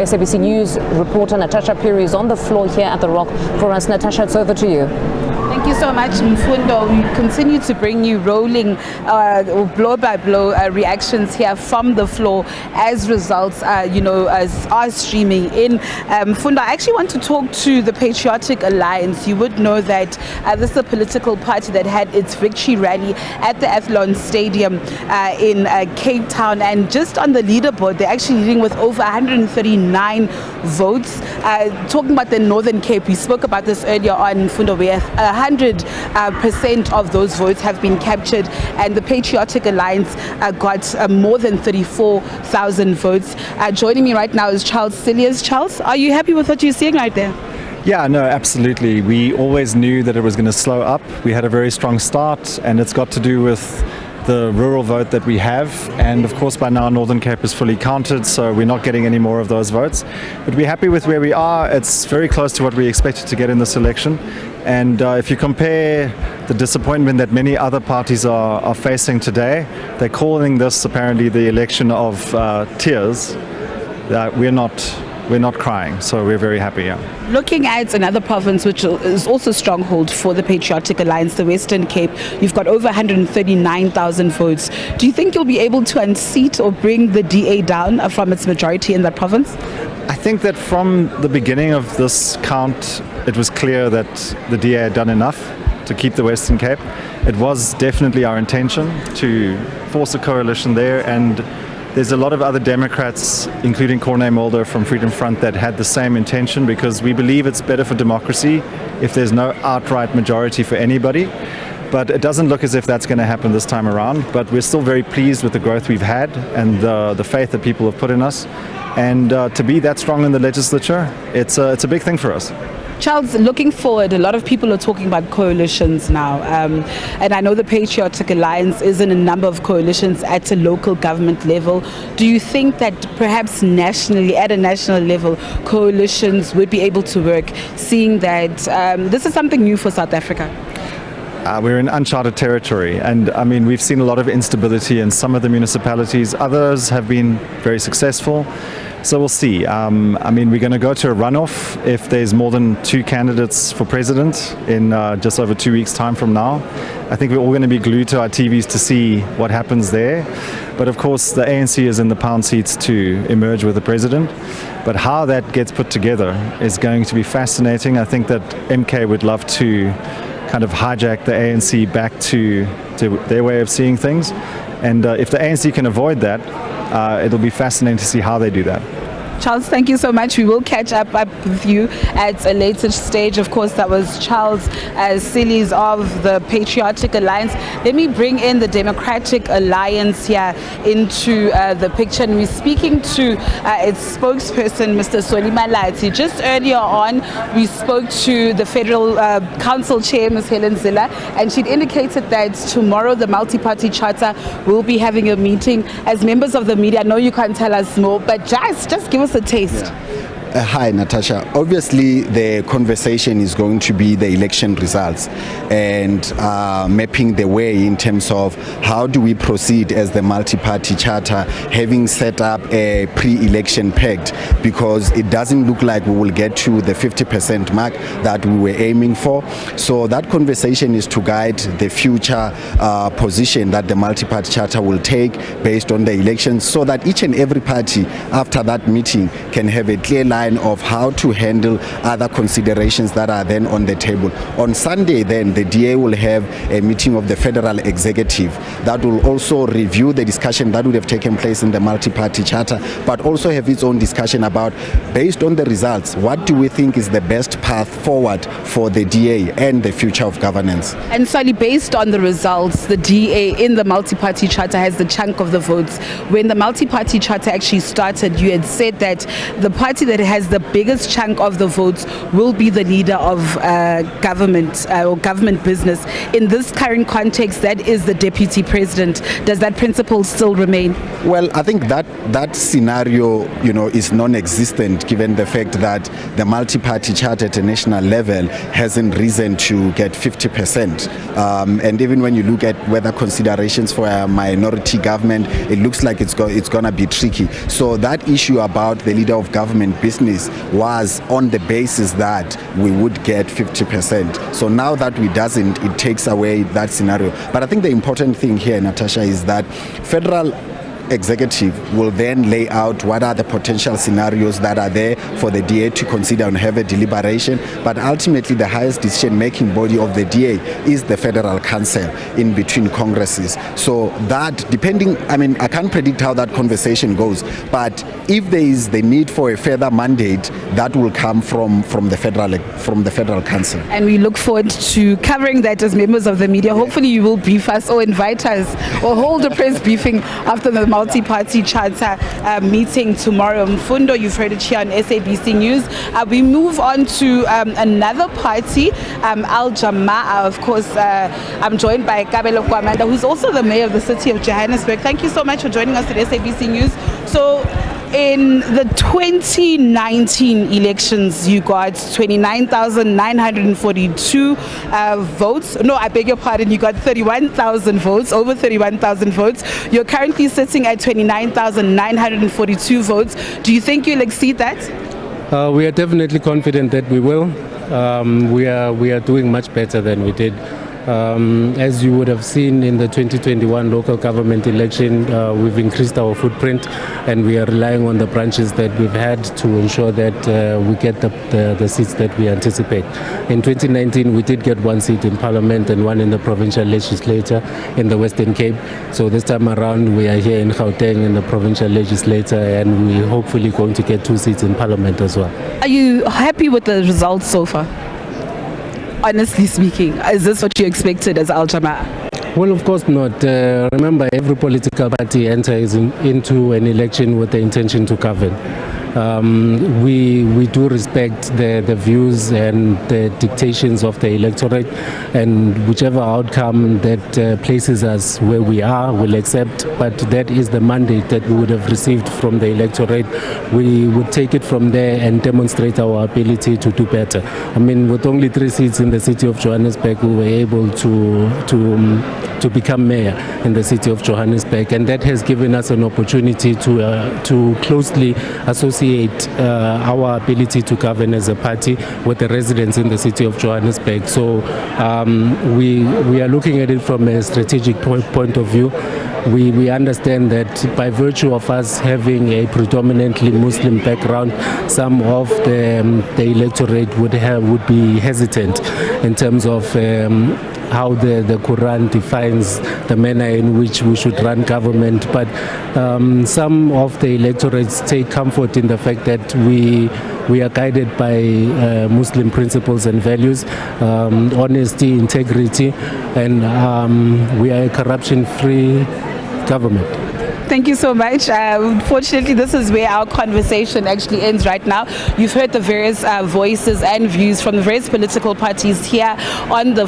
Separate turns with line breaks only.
SABC News reporter Natasha Phiri is on the floor here at the Rock for us. Natasha, it's over to you.
Thank you so much, Mfundo. We continue to bring you rolling blow-by-blow reactions here from the floor as results, are streaming in. Mfundo, I actually want to talk to the Patriotic Alliance. You would know that this is a political party that had its victory rally at the Athlone Stadium in Cape Town. And just on the leaderboard, they're actually leading with over 139 votes. Talking about the Northern Cape, we spoke about this earlier on, Mfundo, where 100% of those votes have been captured, and the Patriotic Alliance got more than 34,000 votes. Joining me right now is Charles Cilliers. Charles, are you happy with what you're seeing right there?
Yeah, no, absolutely. We always knew that it was going to slow up. We had a very strong start, and it's got to do with the rural vote that we have, and of course by now Northern Cape is fully counted, so we're not getting any more of those votes. But we're happy with where we are. It's very close to what we expected to get in this election, and if you compare the disappointment that many other parties are facing today, they're calling this apparently the election of tears. We're not crying, so we're very happy. Yeah.
Looking at another province which is also a stronghold for the Patriotic Alliance, the Western Cape, you've got over 139,000 votes. Do you think you'll be able to unseat or bring the DA down from its majority in that province?
I think that from the beginning of this count, it was clear that the DA had done enough to keep the Western Cape. It was definitely our intention to force a coalition there, and there's a lot of other Democrats, including Corné Mulder from Freedom Front, that had the same intention, because we believe it's better for democracy if there's no outright majority for anybody. But it doesn't look as if that's going to happen this time around. But we're still very pleased with the growth we've had and the faith that people have put in us. And to be that strong in the legislature, it's a big thing for us.
Charles, looking forward, a lot of people are talking about coalitions now, and I know the Patriotic Alliance is in a number of coalitions at a local government level. Do you think that perhaps nationally, at a national level, coalitions would be able to work, seeing that this is something new for South Africa?
We're in uncharted territory, and I mean, we've seen a lot of instability in some of the municipalities. Others have been very successful. So we'll see. I mean, we're going to go to a runoff if there's more than 2 candidates for president in just over 2 weeks' time from now. I think we're all going to be glued to our TVs to see what happens there. But of course, the ANC is in the pound seats to emerge with the president. But how that gets put together is going to be fascinating. I think that MK would love to kind of hijack the ANC back to their way of seeing things. And if the ANC can avoid that, it'll be fascinating to see how they do that.
Charles, thank you so much. We will catch up with you at a later stage. Of course, that was Charles Cilliers of the Patriotic Alliance. Let me bring in the Democratic Alliance here into the picture. And we're speaking to its spokesperson, Mr. Solimalati. Just earlier on, we spoke to the Federal Council Chair, Ms. Helen Ziller, and she'd indicated that tomorrow the multi-party charter will be having a meeting. As members of the media, I know you can't tell us more, but just give us a taste.
Yeah. Hi, Natasha. Obviously, the conversation is going to be the election results and mapping the way in terms of how do we proceed as the multi-party charter, having set up a pre-election pact, because it doesn't look like we will get to the 50% mark that we were aiming for. So that conversation is to guide the future position that the multi-party charter will take based on the elections, so that each and every party after that meeting can have a clear line of how to handle other considerations that are then on the table. On Sunday then, the DA will have a meeting of the Federal Executive that will also review the discussion that would have taken place in the multi-party charter, but also have its own discussion about, based on the results, what do we think is the best path forward for the DA and the future of governance.
And Sally, based on the results, the DA in the multi-party charter has the chunk of the votes. When the multi-party charter actually started, you had said that the party that had has the biggest chunk of the votes will be the leader of government or government business. In this current context, that is the deputy president. Does that principle still remain?
Well, I think that scenario, is non-existent given the fact that the multi-party chart at a national level hasn't risen to get 50%. And even when you look at whether considerations for a minority government, it looks like it's going to be tricky. So that issue about the leader of government business was on the basis that we would get 50%. So now that we doesn't, it takes away that scenario. But I think the important thing here, Natasha, is that federal executive will then lay out what are the potential scenarios that are there for the DA to consider and have a deliberation. But ultimately, the highest decision-making body of the DA is the Federal Council in between Congresses. So that, I can't predict how that conversation goes, but if there is the need for a further mandate, that will come from the Federal Council.
And we look forward to covering that as members of the media. Hopefully you will brief us or invite us or hold a press briefing after the multi-party charter meeting tomorrow. Mfundo, you've heard it here on SABC News. We move on to another party, Jama-ah. Of course, I'm joined by Kabelo Kwamanda, who's also the mayor of the city of Johannesburg. Thank you so much for joining us at SABC News. So, in the 2019 elections, you got 29,942 votes. No, I beg your pardon, you got 31,000 votes, over 31,000 votes. You're currently sitting at 29,942 votes. Do you think you'll exceed that?
We are definitely confident that we will. We are doing much better than we did. As you would have seen in the 2021 local government election, we've increased our footprint and we are relying on the branches that we've had to ensure that we get the seats that we anticipate. In 2019, we did get one seat in Parliament and one in the provincial legislature in the Western Cape. So this time around, we are here in Gauteng in the provincial legislature and we're hopefully going to get 2 seats in Parliament as well.
Are you happy with the results so far? Honestly speaking, is this what you expected as Jama-ah?
Well, of course not. Remember, every political party enters into an election with the intention to govern. We do respect the views and the dictations of the electorate, and whichever outcome that places us where we are, we'll accept. But that is the mandate that we would have received from the electorate. We would take it from there and demonstrate our ability to do better. I mean, with only 3 seats in the city of Johannesburg, we were able to become mayor in the city of Johannesburg, and that has given us an opportunity to closely associate our ability to govern as a party with the residents in the city of Johannesburg. So we are looking at it from a strategic point of view. We understand that by virtue of us having a predominantly Muslim background, some of the electorate would be hesitant in terms of how the Quran defines the manner in which we should run government. But some of the electorates take comfort in the fact that we are guided by Muslim principles and values, honesty, integrity, and we are a corruption-free government.
Thank you so much. Unfortunately, this is where our conversation actually ends right now. You've heard the various voices and views from the various political parties here on the